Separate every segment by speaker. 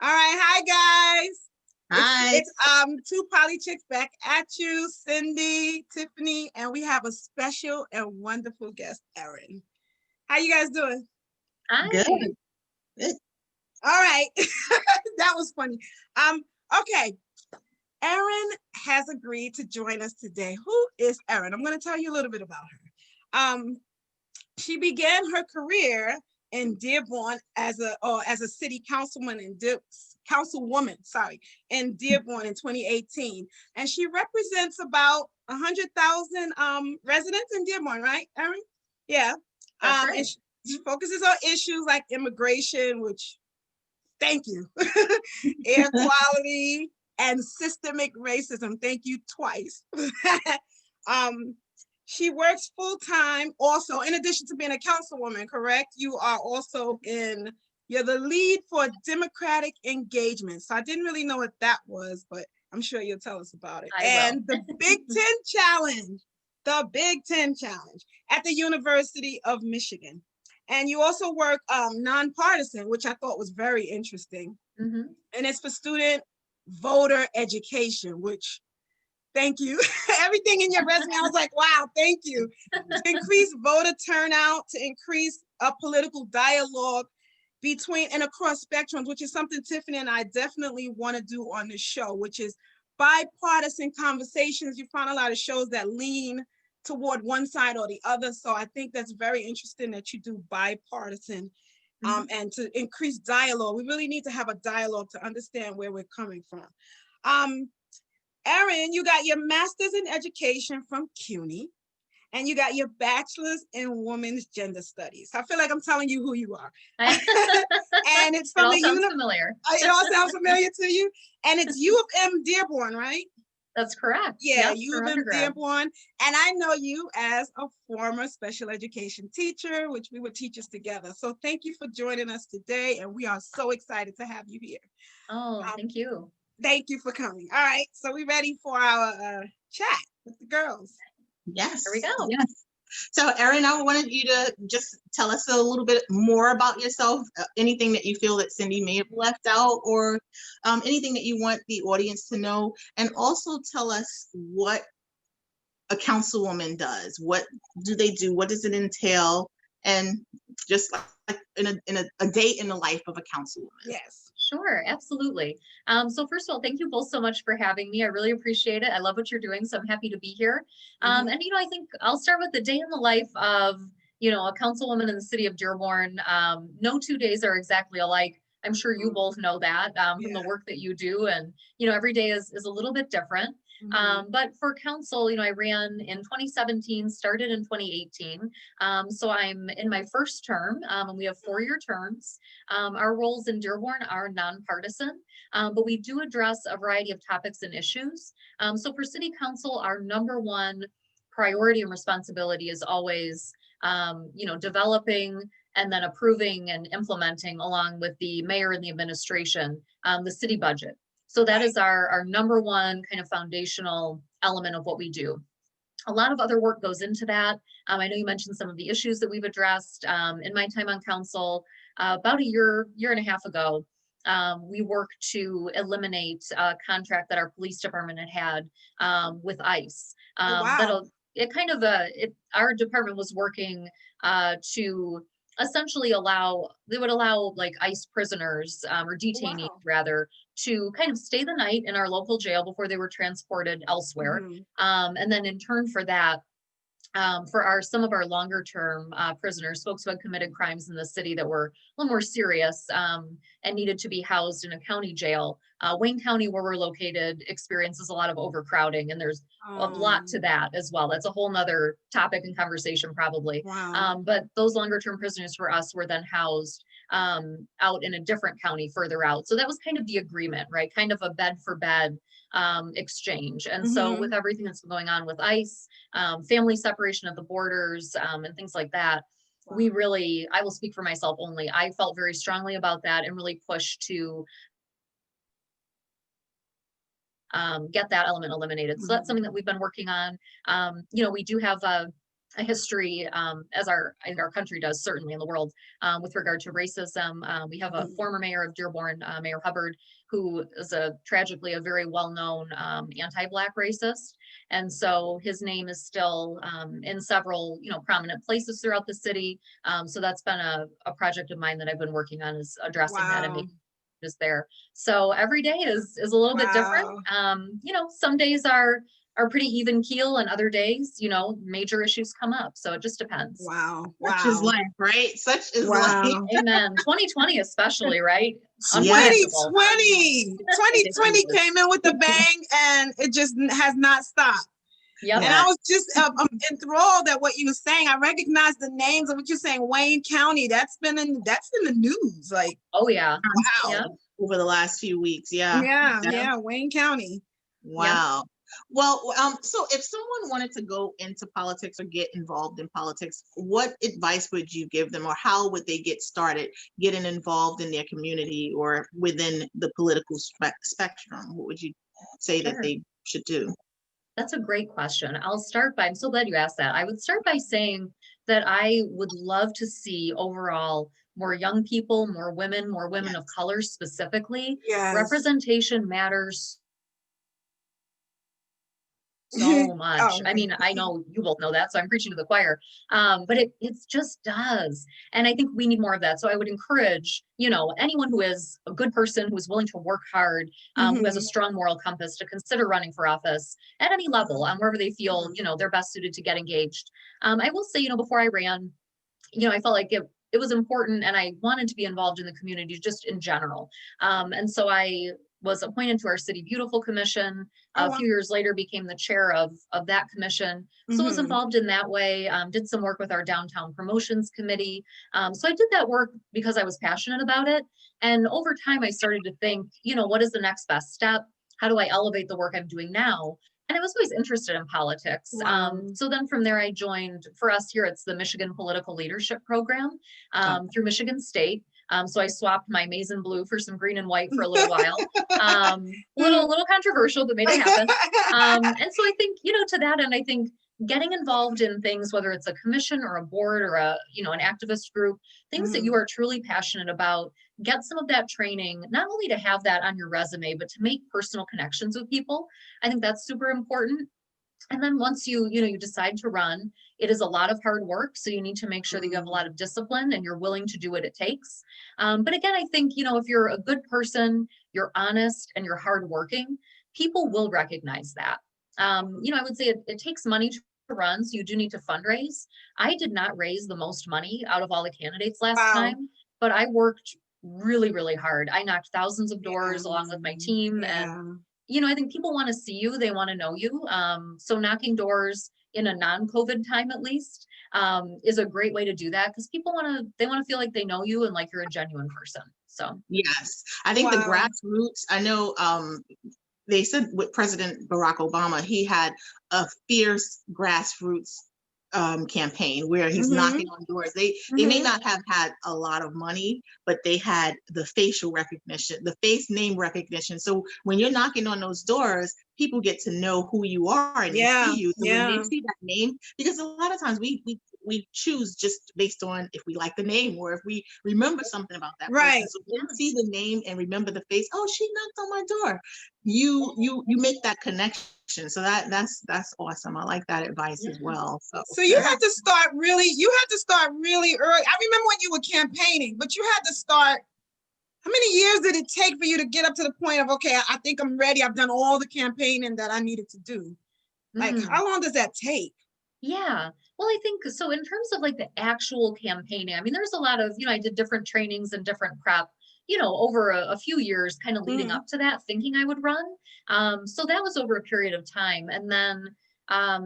Speaker 1: All right, hi guys.
Speaker 2: Hi.
Speaker 1: It's 2PoliChics back at you, Cindy, Tiffany, and we have a special and wonderful guest, Erin. How you guys doing?
Speaker 3: Hi.
Speaker 2: Good. Good.
Speaker 1: All right, that was funny. Okay, Erin has agreed to join us today. Who is Erin? I'm going to tell you a little bit about her. She began her career in Dearborn as a city councilwoman in Dearborn in 2018, and she represents about 100,000 residents in Dearborn, right, Erin? Yeah.
Speaker 3: That's right.
Speaker 1: And she focuses on issues like immigration, which, thank you, air quality, and systemic racism. Thank you twice. She works full-time also, in addition to being a councilwoman, correct? You are also you're the lead for Democratic engagement. So I didn't really know what that was, but I'm sure you'll tell us about it. And the Big Ten Challenge, at the University of Michigan. And you also work nonpartisan, which I thought was very interesting. And it's for student voter education, which, thank you. Everything in your resume, I was like, wow, thank you. To increase voter turnout, to increase a political dialogue between and across spectrums, which is something Tiffany and I definitely want to do on the show, which is bipartisan conversations. You find a lot of shows that lean toward one side or the other. So I think that's very interesting that you do bipartisan and to increase dialogue. We really need to have a dialogue to understand where we're coming from. Erin, you got your master's in education from CUNY, and you got your bachelor's in women's gender studies. I feel like I'm telling you who you are. And it's from
Speaker 3: it all sounds familiar.
Speaker 1: It all sounds familiar to you? And it's U of M Dearborn, right?
Speaker 3: That's correct.
Speaker 1: Yeah, yep, U of M Dearborn. And I know you as a former special education teacher, which we were teachers together. So thank you for joining us today. And we are so excited to have you here.
Speaker 3: Oh, thank you.
Speaker 1: Thank you for coming. All right, so we ready for our chat with the girls?
Speaker 2: Yes.
Speaker 3: Here we go.
Speaker 2: Yes. So, Erin, I wanted you to just tell us a little bit more about yourself, anything that you feel that Cindy may have left out, or anything that you want the audience to know, and also tell us what a councilwoman does. What do they do? What does it entail? And just like in a day in the life of a councilwoman.
Speaker 1: Yes.
Speaker 3: Sure, absolutely. So first of all, thank you both so much for having me. I really appreciate it. I love what you're doing, so I'm happy to be here. And I think I'll start with the day in the life of a councilwoman in the city of Dearborn. No 2 days are exactly alike. I'm sure you both know that from the work that you do, and every day is a little bit different. But for council, I ran in 2017, started in 2018. So I'm in my first term, and we have 4-year terms. Our roles in Dearborn are nonpartisan, but we do address a variety of topics and issues. So for city council, our number one priority and responsibility is always, developing and then approving and implementing, along with the mayor and the administration, the city budget. So that is our number one kind of foundational element of what we do. A lot of other work goes into that. I know you mentioned some of the issues that we've addressed in my time on council. About a year and a half ago, we worked to eliminate a contract that our police department had with ICE. Our department was working to essentially allow like ICE prisoners or detainees rather to kind of stay the night in our local jail before they were transported elsewhere. And then in turn for that, for some of our longer term prisoners, folks who had committed crimes in the city that were a little more serious and needed to be housed in a county jail. Wayne County, where we're located, experiences a lot of overcrowding, and there's a lot to that as well. That's a whole nother topic and conversation probably. But those longer term prisoners for us were then housed out in a different county further out. So that was kind of the agreement, right? Kind of a bed for bed exchange. And so with everything that's going on with ICE, family separation of the borders, and things like that, we really, I will speak for myself only, I felt very strongly about that and really pushed to get that element eliminated. So that's something that we've been working on. We do have a history, as our country does, certainly in the world, with regard to racism. We have a former mayor of Dearborn, Mayor Hubbard, who is tragically a very well-known anti-Black racist. And so his name is still in several, prominent places throughout the city. So that's been a project of mine that I've been working on, is addressing that and
Speaker 1: Wow.
Speaker 3: making changes there. So every day is a little bit different. Some days are pretty even keel, and other days, major issues come up. So it just depends.
Speaker 1: Wow.
Speaker 2: Such is
Speaker 1: Wow.
Speaker 2: life, right? Such is
Speaker 1: Wow.
Speaker 2: life.
Speaker 3: Amen. 2020 especially, right?
Speaker 1: 2020 came in with a bang, and it just has not stopped.
Speaker 3: Yep.
Speaker 1: And I was just enthralled at what you were saying. I recognize the names of what you're saying. Wayne County, that's in the news. Like,
Speaker 3: oh yeah.
Speaker 1: Wow.
Speaker 3: Yep.
Speaker 2: Over the last few weeks. Yeah.
Speaker 1: Yeah. Wayne County.
Speaker 2: Wow. Well, so if someone wanted to go into politics or get involved in politics, what advice would you give them, or how would they get started getting involved in their community or within the political spectrum? What would you say that they should do?
Speaker 3: That's a great question. I'm so glad you asked that. I would start by saying that I would love to see overall more young people, more women of color specifically.
Speaker 1: Yes.
Speaker 3: Representation matters so much.
Speaker 1: Oh,
Speaker 3: I mean, I know you both know that, so I'm preaching to the choir. But it just does. And I think we need more of that. So I would encourage, anyone who is a good person, who is willing to work hard, who has a strong moral compass, to consider running for office at any level, wherever they feel, they're best suited to get engaged. I will say, before I ran, I felt like it was important, and I wanted to be involved in the community just in general. And so I was appointed to our City Beautiful Commission. A few years later, became the chair of that commission. So I was involved in that way, did some work with our downtown promotions committee. So I did that work because I was passionate about it. And over time, I started to think, what is the next best step? How do I elevate the work I'm doing now? And I was always interested in politics.
Speaker 1: Wow.
Speaker 3: So then from there, I joined, for us here, it's the Michigan Political Leadership Program through Michigan State. So I swapped my maize and blue for some green and white for a little while. Little controversial, but made it happen. And so I think, to that end, I think getting involved in things, whether it's a commission or a board or an activist group, things that you are truly passionate about, get some of that training, not only to have that on your resume, but to make personal connections with people. I think that's super important. And then once you decide to run, it is a lot of hard work. So you need to make sure that you have a lot of discipline and you're willing to do what it takes. But again, I think, if you're a good person, you're honest, and you're hardworking, people will recognize that. I would say it takes money to run, so you do need to fundraise. I did not raise the most money out of all the candidates last time, but I worked really, really hard. I knocked thousands of doors along with my team. And I think people want to see you, they want to know you. So knocking doors in a non-COVID time, at least, is a great way to do that, because people want to feel like they know you and like you're a genuine person. So
Speaker 2: yes, I think the grassroots, I know they said with President Barack Obama, he had a fierce grassroots campaign where he's knocking on doors. They may not have had a lot of money, but they had the facial recognition, the face name recognition. So when you're knocking on those doors, people get to know who you are and they see you. So when they see that name, because a lot of times we choose just based on if we like the name or if we remember something about that person. So when you see the name and remember the face, oh, she knocked on my door. You make that connection. So that's awesome. I like that advice as well.
Speaker 1: So you had to start really early. I remember when you were campaigning, but you had to start. How many years did it take for you to get up to the point of, okay, I think I'm ready. I've done all the campaigning that I needed to do. Like, how long does that take?
Speaker 3: Yeah. Well, I think so in terms of like the actual campaigning, I mean, there's a lot of, I did different trainings and different prep, over a few years kind of leading up to that, thinking I would run. So that was over a period of time. And then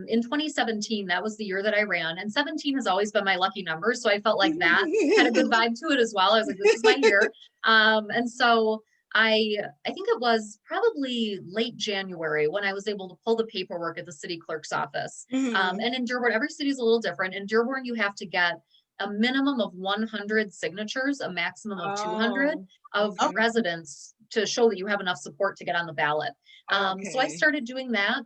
Speaker 3: in 2017, that was the year that I ran, and 17 has always been my lucky number. So I felt like that had a good vibe to it as well. I was like, this is my year. And so I think it was probably late January when I was able to pull the paperwork at the city clerk's office. And in Dearborn, every city is a little different. In Dearborn, you have to get a minimum of 100 signatures, a maximum of 200 of residents to show that you have enough support to get on the ballot. So I started doing that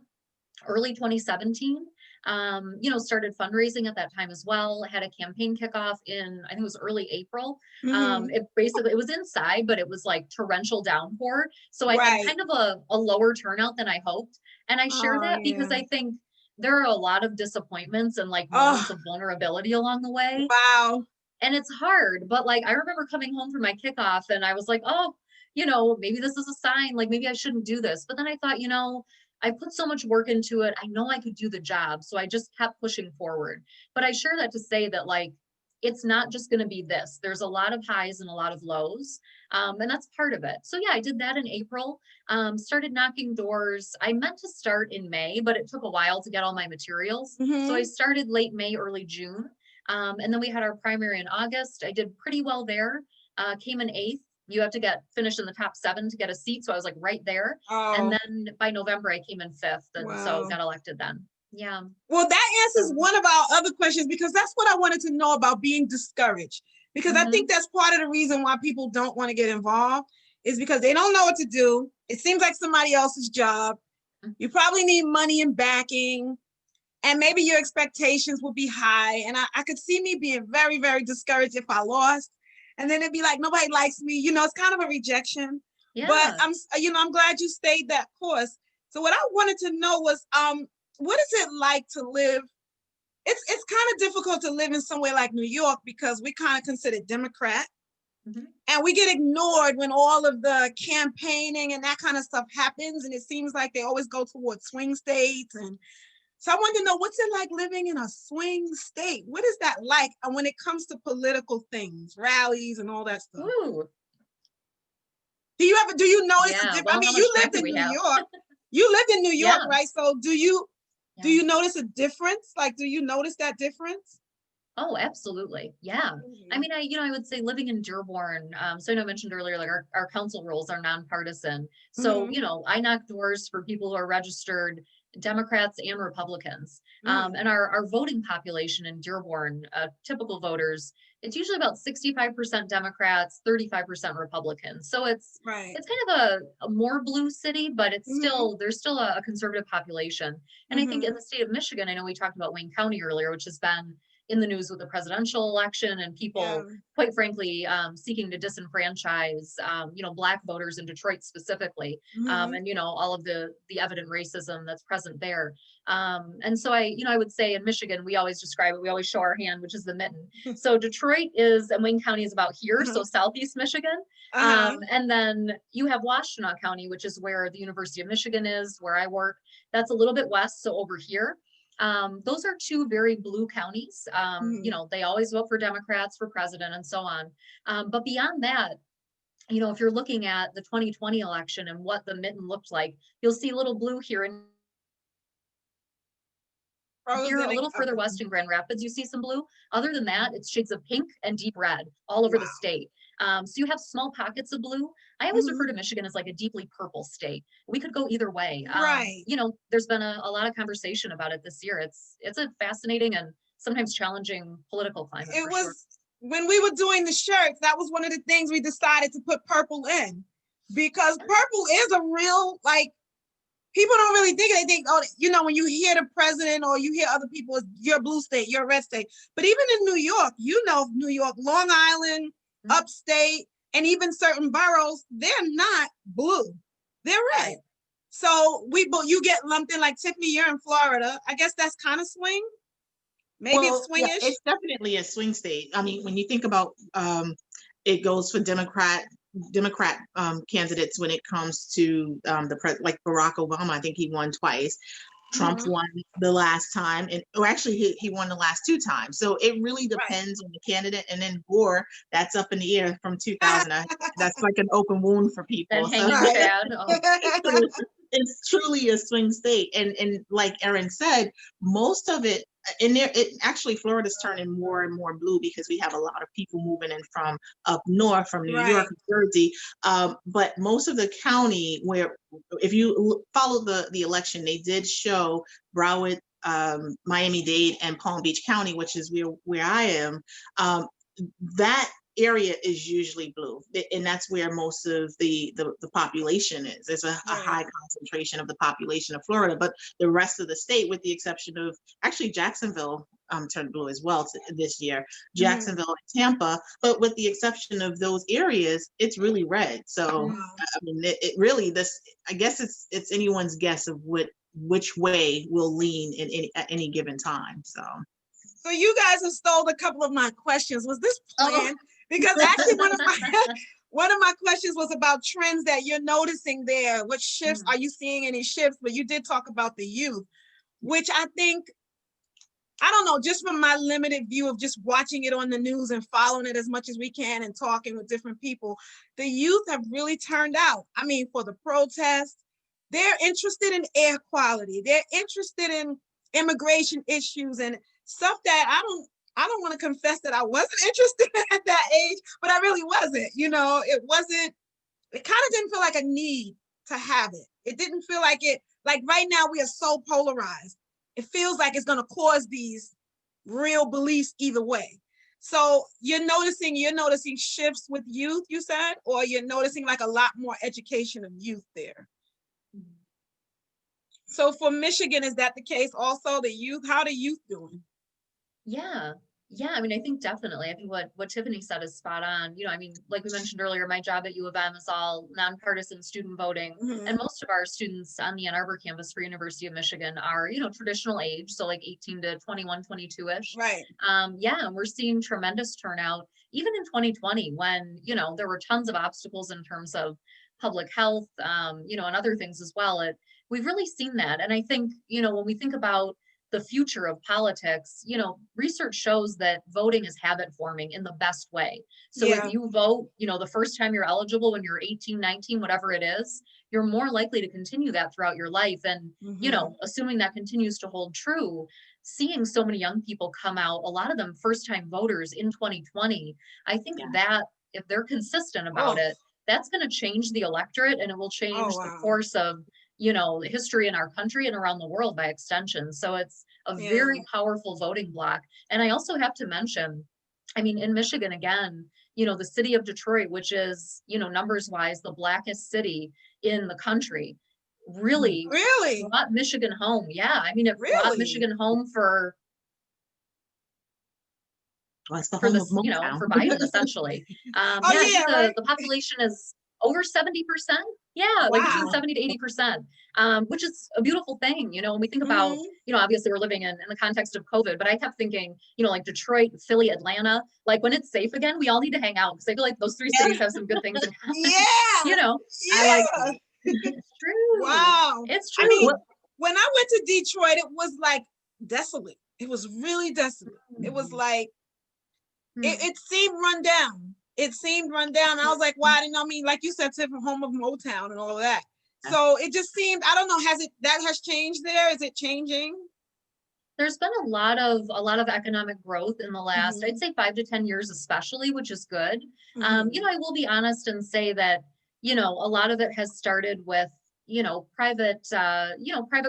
Speaker 3: early 2017. You know, started fundraising at that time as well, had a campaign kickoff in, I think it was early April. It basically, it was inside, but it was like torrential downpour. So I had
Speaker 1: Right.
Speaker 3: kind of a lower turnout than I hoped. And I share
Speaker 1: Oh,
Speaker 3: that because
Speaker 1: yeah.
Speaker 3: I think there are a lot of disappointments and like
Speaker 1: Oh,
Speaker 3: moments of vulnerability along the way.
Speaker 1: wow.
Speaker 3: And it's hard, but like, I remember coming home from my kickoff and I was like, oh, you know, maybe this is a sign, like maybe I shouldn't do this. But then I thought, you know, I put so much work into it. I know I could do the job. So I just kept pushing forward. But I share that to say that like, it's not just going to be this. There's a lot of highs and a lot of lows. And that's part of it. So yeah, I did that in April, started knocking doors. I meant to start in May, but it took a while to get all my materials. So I started late May, early June. And then we had our primary in August. I did pretty well there, came in 8th. You have to get finished in the top 7 to get a seat. So I was like right there. And
Speaker 1: Oh,
Speaker 3: then by November, I came in 5th. And so
Speaker 1: wow.
Speaker 3: got elected then. Yeah.
Speaker 1: Well, that answers one of our other questions, because that's what I wanted to know about being discouraged. Because I think that's part of the reason why people don't want to get involved, is because they don't know what to do. It seems like somebody else's job. You probably need money and backing, and maybe your expectations will be high. And I could see me being very, very discouraged if I lost. And then it'd be like, nobody likes me. You know, it's kind of a rejection.
Speaker 3: Yeah.
Speaker 1: But I'm glad you stayed that course. So what I wanted to know was, what is it like to live? It's kind of difficult to live in somewhere like New York, because we kind of consider Democrat, and we get ignored when all of the campaigning and that kind of stuff happens. And it seems like they always go towards swing states. And so I want to know, what's it like living in a swing state? What is that like when it comes to political things, rallies and all that stuff?
Speaker 3: Ooh.
Speaker 1: Do you notice a difference?
Speaker 3: Well,
Speaker 1: I mean, you lived in New York. You lived in New York, right? So do you notice a difference? Like, do you notice that difference?
Speaker 3: Oh, absolutely. Yeah. I mean, I would say living in Dearborn, so I know I mentioned earlier, like our council roles are nonpartisan. So, I knock doors for people who are registered Democrats and Republicans. And our voting population in Dearborn, typical voters, it's usually about 65% Democrats, 35% Republicans. So it's kind of a more blue city, but it's there's still a conservative population. And I think in the state of Michigan, I know we talked about Wayne County earlier, which has been in the news with the presidential election and people, quite frankly, seeking to disenfranchise, Black voters in Detroit specifically, and all of the evident racism that's present there. And so I would say in Michigan, we always describe it, we always show our hand, which is the mitten. So Detroit and Wayne County is about here, so Southeast Michigan. And then you have Washtenaw County, which is where the University of Michigan is, where I work. That's a little bit west, so over here. Those are 2 very blue counties. They always vote for Democrats for president and so on. But beyond that, if you're looking at the 2020 election and what the mitten looked like, you'll see a little blue here and here, a little further west in Grand Rapids, you see some blue. Other than that, it's shades of pink and deep red all over the state. So you have small pockets of blue. I always refer to Michigan as like a deeply purple state. We could go either way. There's been a lot of conversation about it this year. It's a fascinating and sometimes challenging political climate.
Speaker 1: It was when we were doing the shirts, that was one of the things we decided to put purple in, because purple is a real, like, people don't really think it. They think, when you hear the president or you hear other people, you're a blue state, you're a red state. But even in New York, New York, Long Island, upstate, and even certain boroughs, they're not blue, they're red. So you get lumped in, like Tiffany, you're in Florida. I guess that's kind of swing. Maybe it's swingish.
Speaker 2: Yeah, it's definitely a swing state. I mean, when you think about it goes for Democrat candidates when it comes to like Barack Obama. I think he won twice. Trump won the last time, actually he won the last 2 times. So it really depends on the candidate. And then Gore, that's up in the air from 2000. That's like an open wound for people. It's truly a swing state. And like Erin said, most of it in there, actually Florida's turning more and more blue because we have a lot of people moving in from up north, from New York, New Jersey. But most of the county, where if you follow the election, they did show Broward, Miami-Dade, and Palm Beach County, which is where I am. That area is usually blue, and that's where most of the population is. There's a high concentration of the population of Florida, but the rest of the state, with the exception of actually Jacksonville, turned blue as well this year, Jacksonville and Tampa, but with the exception of those areas, it's really red. So I mean, it really, this, I guess it's anyone's guess of which way will lean at any given time.
Speaker 1: So you guys have stole a couple of my questions. Was this planned? Because actually one of my questions was about trends that you're noticing there. What shifts, are you seeing any shifts? But you did talk about the youth, which I think, I don't know, just from my limited view of just watching it on the news and following it as much as we can and talking with different people, the youth have really turned out. I mean, for the protests, they're interested in air quality. They're interested in immigration issues and stuff that I don't want to confess that I wasn't interested in at that age, but I really wasn't. You know, it kind of didn't feel like a need to have it. It didn't feel like it, like right now we are so polarized. It feels like it's going to cause these real beliefs either way. So you're noticing shifts with youth, you said, or you're noticing like a lot more education of youth there. So for Michigan, is that the case also? The youth, how the youth doing?
Speaker 3: Yeah. I mean, I think definitely. I think what Tiffany said is spot on. You know, I mean, like we mentioned earlier, my job at U of M is all nonpartisan student voting. And most of our students on the Ann Arbor campus for University of Michigan are, you know, traditional age. So like 18 to 21, 22-ish.
Speaker 1: Right.
Speaker 3: Yeah. And we're seeing tremendous turnout, even in 2020, when, you know, there were tons of obstacles in terms of public health, you know, and other things as well. We've really seen that. And I think, you know, when we think about the future of politics, you know, research shows that voting is habit forming in the best way. So if you vote, you know, the first time you're eligible when you're 18, 19, whatever it is, you're more likely to continue that throughout your life. And, you know, assuming that continues to hold true, seeing so many young people come out, a lot of them first time voters in 2020, I think that if they're consistent about it, that's going to change the electorate and it will change the course of, you know, history in our country and around the world by extension. So it's a very powerful voting block. And I also have to mention, I mean, in Michigan, again, you know, the city of Detroit, which is, you know, numbers wise, the blackest city in the country, really brought Michigan home. Yeah. I mean, it brought Michigan home for this, you know, for Biden, essentially. The population is over 70%. Yeah, like between 70 to 80%, which is a beautiful thing. You know, when we think about, you know, obviously we're living in the context of COVID, but I kept thinking, you know, like Detroit, Philly, Atlanta, like when it's safe again, we all need to hang out because I feel like those three cities have some good things in common. You know, I like that. It's true.
Speaker 1: Wow.
Speaker 3: It's true.
Speaker 1: I mean, when I went to Detroit, it was like desolate. It was really desolate. It was like, it seemed run down. It seemed run down. I was like, why didn't I mean, like you said, to home of Motown and all of that. So it just seemed, I don't know, that has changed there? Is it changing?
Speaker 3: There's been a lot of economic growth in the last, I'd say 5 to 10 years, especially, which is good. You know, I will be honest and say that, you know, a lot of it has started with, you know, private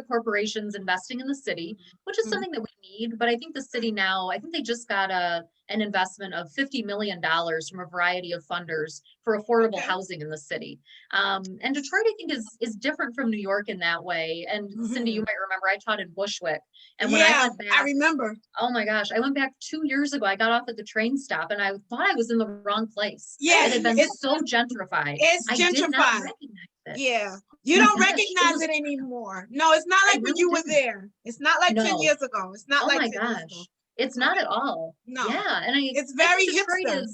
Speaker 3: corporations investing in the city, which is something that we need. But I think the city now, I think they just got an investment of $50 million from a variety of funders for affordable housing in the city. And Detroit, I think, is different from New York in that way. And Cindy, you might remember I taught in Bushwick. And when I went back,
Speaker 1: I remember.
Speaker 3: Oh my gosh, I went back 2 years ago. I got off at the train stop and I thought I was in the wrong place.
Speaker 1: Yeah,
Speaker 3: it had been so gentrified.
Speaker 1: It's gentrified.
Speaker 3: I did not recognize it.
Speaker 1: Yeah. You don't recognize it anymore. No, it's not like when you were there. It's not like 10 years ago. It's not like 10 years ago.
Speaker 3: It's not at all.
Speaker 1: No.
Speaker 3: Yeah. And
Speaker 1: it's very hipster.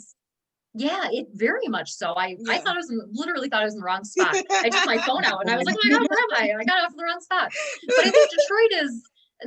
Speaker 3: It very much so. I thought literally thought I was in the wrong spot. I took my phone out and I was like, oh my God, where am I? I got off in the wrong spot. But I think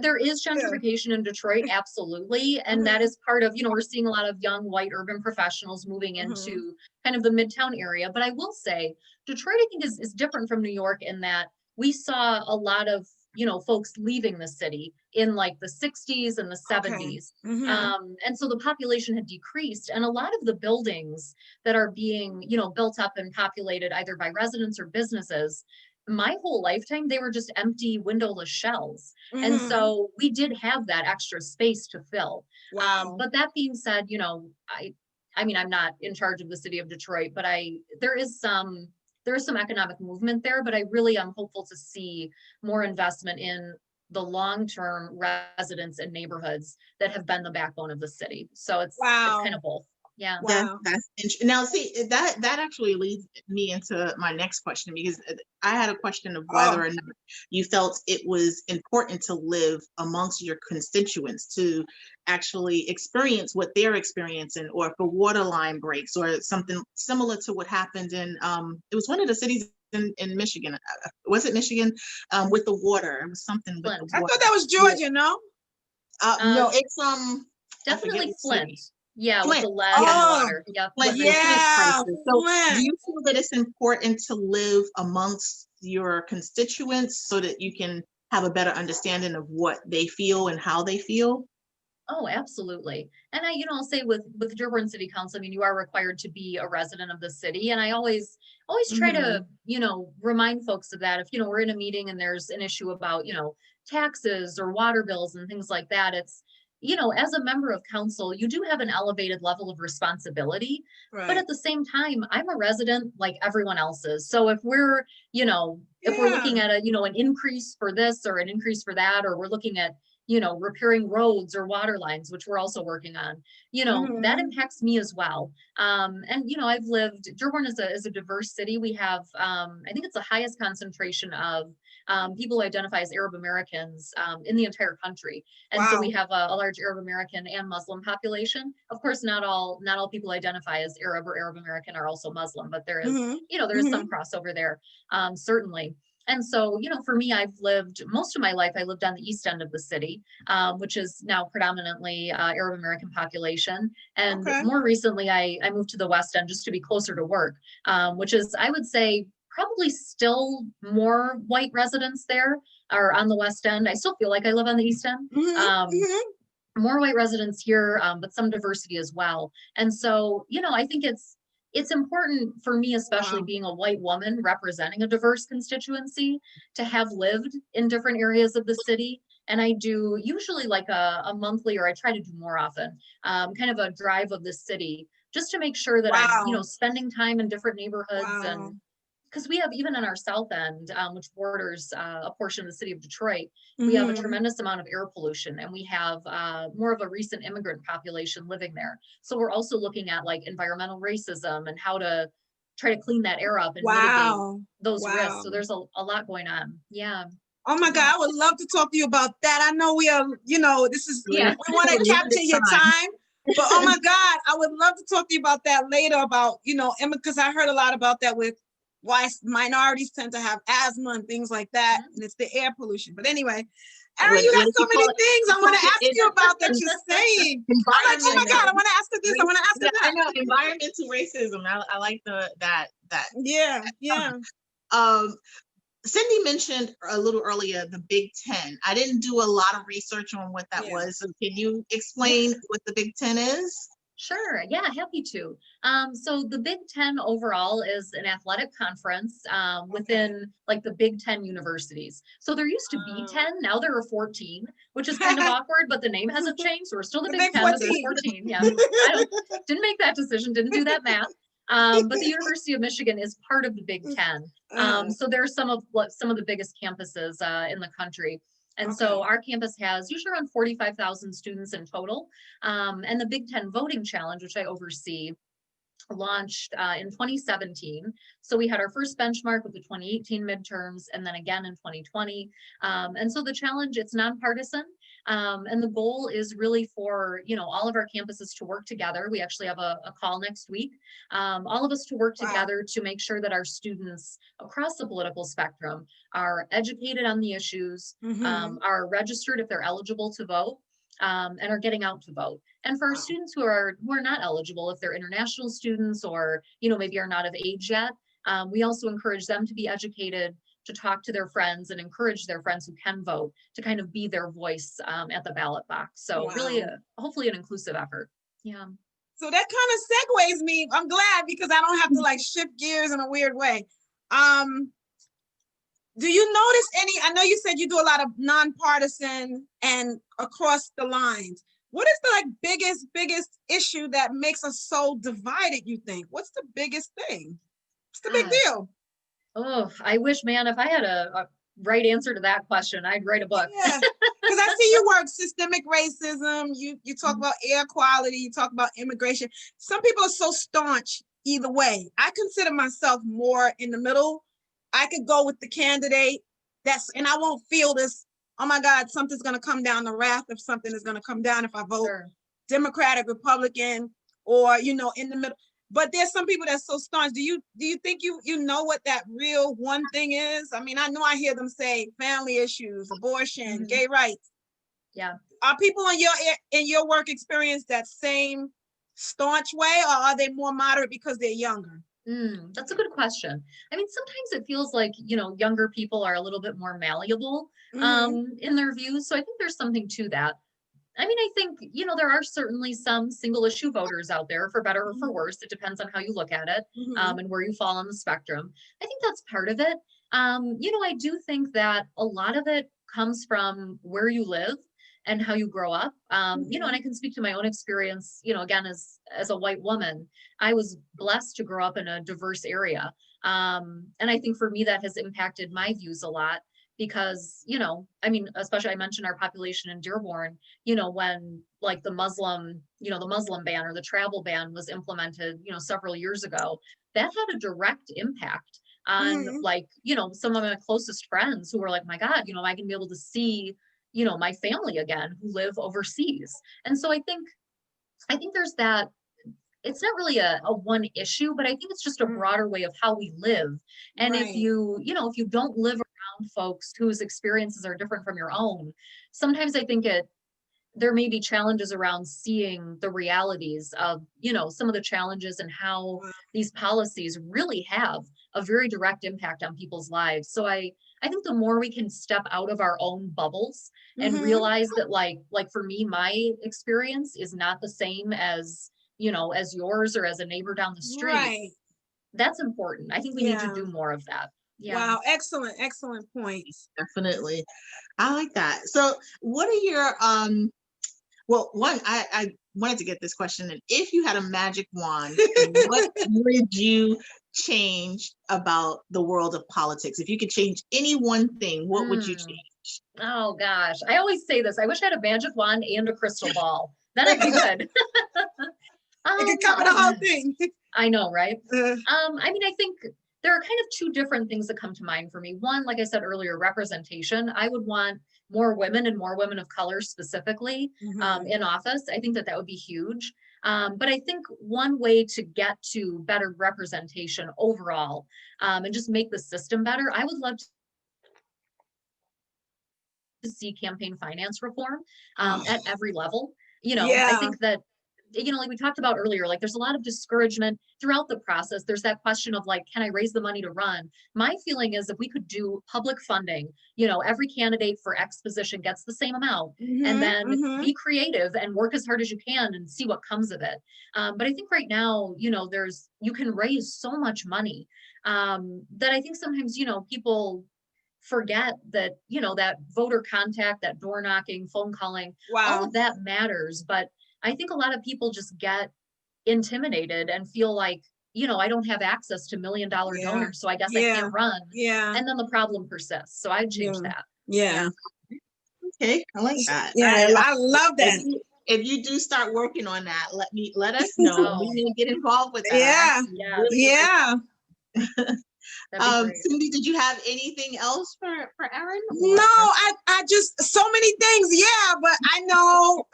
Speaker 3: there is gentrification in Detroit, absolutely. And that is part of, you know, we're seeing a lot of young white urban professionals moving into kind of the Midtown area. But I will say, Detroit, I think, is different from New York in that we saw a lot of, you know, folks leaving the city in like the 60s and the 70s. And so the population had decreased. And a lot of the buildings that are being, you know, built up and populated either by residents or businesses, my whole lifetime, they were just empty windowless shells. And so we did have that extra space to fill.
Speaker 1: Wow.
Speaker 3: But that being said, you know, I mean, I'm not in charge of the city of Detroit, but there is some economic movement there, but I really am hopeful to see more investment in the long-term residents and neighborhoods that have been the backbone of the city. So it's kind of both. Yeah.
Speaker 1: Wow.
Speaker 2: That's interesting. Now, see, that actually leads me into my next question, because I had a question of whether or not you felt it was important to live amongst your constituents to actually experience what they're experiencing, or if a water line breaks or something similar to what happened in, it was one of the cities in Michigan. Was it Michigan? With the water. It was something with the
Speaker 1: I
Speaker 2: water.
Speaker 1: thought that was Georgia, no?
Speaker 2: No, it's
Speaker 3: definitely Flint.
Speaker 2: city.
Speaker 3: Yeah,
Speaker 2: Flint.
Speaker 3: with the lead and water. Yeah.
Speaker 2: Flint,
Speaker 1: Yeah,
Speaker 2: crisis. So
Speaker 1: Flint.
Speaker 2: do you feel that it's important to live amongst your constituents so that you can have a better understanding of what they feel and how they feel?
Speaker 3: Oh, absolutely. And I'll say with Dearborn City Council, I mean, you are required to be a resident of the city. And I always try to, remind folks of that. If, we're in a meeting and there's an issue about, taxes or water bills and things like that, it's, as a member of council, you do have an elevated level of responsibility, but at the same time, I'm a resident like everyone else is. So if we're, if we're looking at an increase for this or an increase for that, or we're looking at, repairing roads or water lines, which we're also working on, that impacts me as well. And, Dearborn is a diverse city. We have, I think it's the highest concentration of people who identify as Arab Americans in the entire country. And so we have a large Arab American and Muslim population. Of course, not all people who identify as Arab or Arab American are also Muslim, but there is, there is some crossover there, certainly. And so, for me, I've lived most of my life, I lived on the east end of the city, which is now predominantly Arab American population. And more recently, I moved to the west end just to be closer to work, which is, I would say, probably still more white residents there are on the west end. I still feel like I live on the east end. More white residents here, but some diversity as well. And so, I think it's important for me, especially being a white woman representing a diverse constituency, to have lived in different areas of the city. And I do usually like a monthly, or I try to do more often, kind of a drive of the city, just to make sure that I'm, spending time in different neighborhoods. And because we have, even in our south end, which borders a portion of the city of Detroit, we have a tremendous amount of air pollution, and we have more of a recent immigrant population living there. So we're also looking at like environmental racism and how to try to clean that air up and mitigate those risks. So there's a lot going on. Yeah.
Speaker 1: Oh my God, I would love to talk to you about that. I know we are, this is, we want to capture your time. But oh my God, I would love to talk to you about that later, about, because I heard a lot about that with why minorities tend to have asthma and things like that. And it's the air pollution. But anyway, Erin, you got so many things I want to ask you about that you're saying. I'm like, oh my God, I want to ask her this. I want to ask her that.
Speaker 2: I know, environmental racism. I like that.
Speaker 1: Yeah.
Speaker 2: Cindy mentioned a little earlier the Big Ten. I didn't do a lot of research on what that was. So can you explain what the Big Ten is?
Speaker 3: Sure. Yeah, happy to. So the Big Ten overall is an athletic conference within like the Big Ten universities. So there used to be 10, now there are 14, which is kind of awkward, but the name hasn't changed. So we're still the Big Ten, but there's 14. Yeah, didn't make that decision, didn't do that math. But the University of Michigan is part of the Big Ten. So there's some of the biggest campuses in the country. And so our campus has usually around 45,000 students in total. And the Big Ten Voting Challenge, which I oversee, launched in 2017. So we had our first benchmark with the 2018 midterms, and then again in 2020. And so the challenge, it's nonpartisan. And the goal is really for, all of our campuses to work together. We actually have a call next week. All of us to work together to make sure that our students across the political spectrum are educated on the issues, are registered if they're eligible to vote, and are getting out to vote. And for our students who are not eligible, if they're international students or, maybe are not of age yet, we also encourage them to be educated, to talk to their friends and encourage their friends who can vote to kind of be their voice at the ballot box. So really, hopefully an inclusive effort. Yeah.
Speaker 1: So that kind of segues me. I'm glad, because I don't have to like shift gears in a weird way. Do you notice I know you said you do a lot of nonpartisan and across the lines. what is the like biggest issue that makes us so divided, you think? What's the biggest thing? What's the big
Speaker 3: Gosh.
Speaker 1: deal?
Speaker 3: Oh, I wish, man, if I had a right answer to that question, I'd write a book.
Speaker 1: Yeah, because I see you work systemic racism, you talk about air quality, you talk about immigration. Some people are so staunch either way. I consider myself more in the middle. I could go with the candidate and I won't feel this, oh my God, something's gonna come down, the wrath of something is gonna come down if I vote
Speaker 3: Sure.
Speaker 1: Democratic, Republican, or in the middle. But there's some people that's so staunch. Do you think you know what that real one thing is? I mean, I know I hear them say family issues, abortion, gay rights.
Speaker 3: Yeah.
Speaker 1: Are people in your work experience that same staunch way, or are they more moderate because they're younger?
Speaker 3: That's a good question. I mean, sometimes it feels like, younger people are a little bit more malleable in their views. So I think there's something to that. I mean, I think, there are certainly some single issue voters out there, for better or for worse. It depends on how you look at it and where you fall on the spectrum. I think that's part of it. I do think that a lot of it comes from where you live and how you grow up. And I can speak to my own experience, again, as a white woman, I was blessed to grow up in a diverse area. And I think for me, that has impacted my views a lot. Because, I mean, especially I mentioned our population in Dearborn, when like the Muslim ban or the travel ban was implemented, several years ago, that had a direct impact on some of my closest friends who were like, my God, am I gonna be able to see, my family again who live overseas? And so I think there's that. It's not really a one issue, but I think it's just a broader way of how we live. And if you don't live around folks whose experiences are different from your own, sometimes I think there may be challenges around seeing the realities of, some of the challenges and how these policies really have a very direct impact on people's lives. So I think the more we can step out of our own bubbles and realize that like for me, my experience is not the same as yours or as a neighbor down the street. That's important. I think we need to do more of that. Yeah.
Speaker 1: Wow. Excellent points.
Speaker 2: Definitely. I like that. So what are your, I wanted to get this question in. If you had a magic wand, what would you change about the world of politics? If you could change any one thing, what would you change?
Speaker 3: Oh gosh. I always say this. I wish I had a magic wand and a crystal ball. Then I'd be good.
Speaker 1: It could cover the whole thing.
Speaker 3: I know, right? I mean, I think there are kind of two different things that come to mind for me. One, like I said earlier, representation. I would want more women and more women of color specifically in office. I think that would be huge. But I think one way to get to better representation overall and just make the system better, I would love to see campaign finance reform at every level. I think that, like we talked about earlier, like there's a lot of discouragement throughout the process. There's that question of like, can I raise the money to run? My feeling is if we could do public funding, every candidate for X position gets the same amount and then be creative and work as hard as you can and see what comes of it. But I think right now, you can raise so much money that I think sometimes, people forget that, that voter contact, that door knocking, phone calling, all of that matters. But I think a lot of people just get intimidated and feel like, I don't have access to $1 million donors, so I guess I can't run.
Speaker 1: Yeah.
Speaker 3: And then the problem persists. So I'd change that.
Speaker 1: Yeah.
Speaker 2: Okay, I like that.
Speaker 1: Yeah, I love that.
Speaker 2: If you do start working on that, let us know. We need to get involved with that.
Speaker 1: Yeah.
Speaker 2: Cindy, did you have anything else for Erin?
Speaker 1: No, I just so many things. Yeah, but I know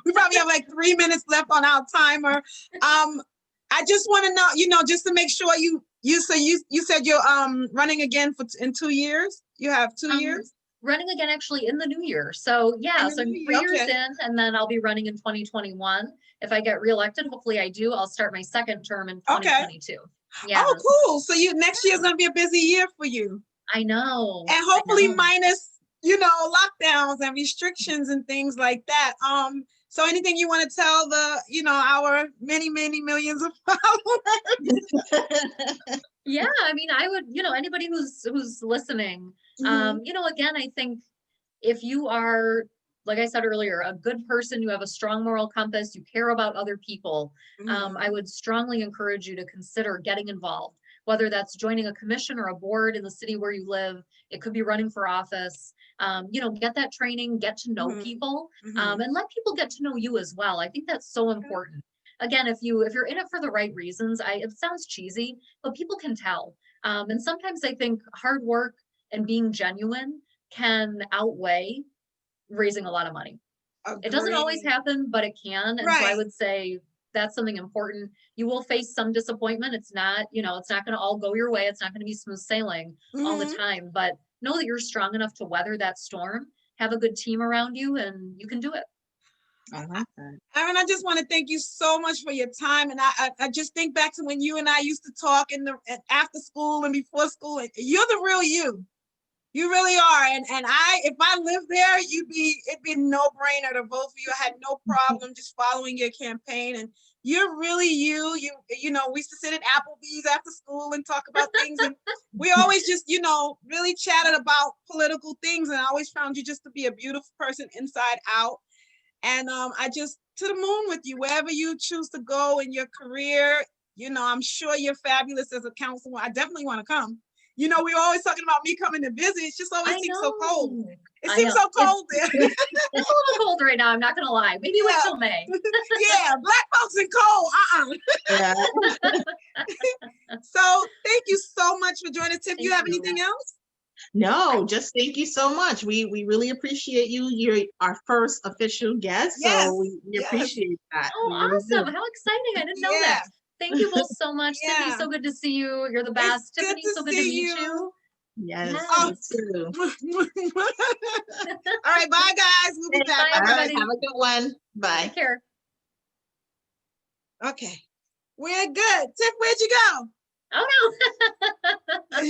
Speaker 1: we probably have like 3 minutes left on our timer. I just want to know, just to make sure you said you're running again in 2 years. You have 2 years.
Speaker 3: Running again actually in the new year. So yeah, so I'm 3 years in, and then I'll be running in 2021. If I get reelected, hopefully I do. I'll start my second term in 2022. Yeah.
Speaker 1: Oh, cool. So next year is going to be a busy year for you.
Speaker 3: I know.
Speaker 1: And hopefully minus, lockdowns and restrictions and things like that. So anything you want to tell our many, many millions of followers?
Speaker 3: Yeah, I mean, I would, anybody who's listening, again, I think if you are like I said earlier, a good person, you have a strong moral compass, you care about other people,
Speaker 1: Mhm.
Speaker 3: I would strongly encourage you to consider getting involved, whether that's joining a commission or a board in the city where you live. It could be running for office. Get that training, get to know
Speaker 1: Mhm.
Speaker 3: people,
Speaker 1: Mhm.
Speaker 3: and let people get to know you as well. I think that's so important. Again, if you're in it for the right reasons, it sounds cheesy, but people can tell. And sometimes I think hard work and being genuine can outweigh raising a lot of money. It doesn't always
Speaker 1: Agreed.
Speaker 3: happen, but it can. And so I
Speaker 1: Right.
Speaker 3: would say that's something important. You will face some disappointment. It's not going to all go your way. It's not going to be smooth sailing all the
Speaker 1: Mhm.
Speaker 3: time, but know that you're strong enough to weather that storm, have a good team around you, and you can do it.
Speaker 2: I like that.
Speaker 1: Erin, I just want to thank you so much for your time. And I just think back to when you and I used to talk after school and before school. And you're the real you. You really are. And if I lived there, it'd be a no-brainer to vote for you. I had no problem just following your campaign. And you're really you. We used to sit at Applebee's after school and talk about things. And we always just, really chatted about political things. And I always found you just to be a beautiful person inside out. And I just to the moon with you, wherever you choose to go in your career. I'm sure you're fabulous as a councilwoman. I definitely want to come. We're always talking about me coming to visit. It just always
Speaker 3: I
Speaker 1: seems so cold.
Speaker 3: know.
Speaker 1: It
Speaker 3: I
Speaker 1: seems
Speaker 3: know.
Speaker 1: so cold there.
Speaker 3: It's a little cold right now. I'm not going to lie. Maybe wait
Speaker 1: Yeah.
Speaker 3: till May.
Speaker 1: Yeah, black folks in cold.
Speaker 2: Yeah.
Speaker 1: So thank you so much for joining. Tiff, you
Speaker 3: Thank
Speaker 1: have
Speaker 3: you.
Speaker 1: anything else?
Speaker 2: No, just thank you so much. We really appreciate you. You're our first official guest,
Speaker 1: Yes.
Speaker 2: so we
Speaker 1: Yes.
Speaker 2: appreciate that.
Speaker 3: Oh,
Speaker 2: We really do.
Speaker 3: awesome. How exciting. I didn't know
Speaker 1: Yeah.
Speaker 3: that. Thank you both so much.
Speaker 1: Yeah.
Speaker 3: Cindy, so good to see you. You're the best.
Speaker 1: It's good
Speaker 3: Tiffany,
Speaker 1: to
Speaker 3: so good to
Speaker 1: see
Speaker 3: meet
Speaker 1: you.
Speaker 3: you.
Speaker 2: Yes.
Speaker 3: Yes.
Speaker 2: You too.
Speaker 1: All right, bye guys. We'll be back.
Speaker 3: Bye,
Speaker 2: All right,
Speaker 3: everybody.
Speaker 2: have a good one. Bye.
Speaker 3: Take care.
Speaker 1: Okay. We're good. Tiff, where'd you go?
Speaker 3: Oh, no.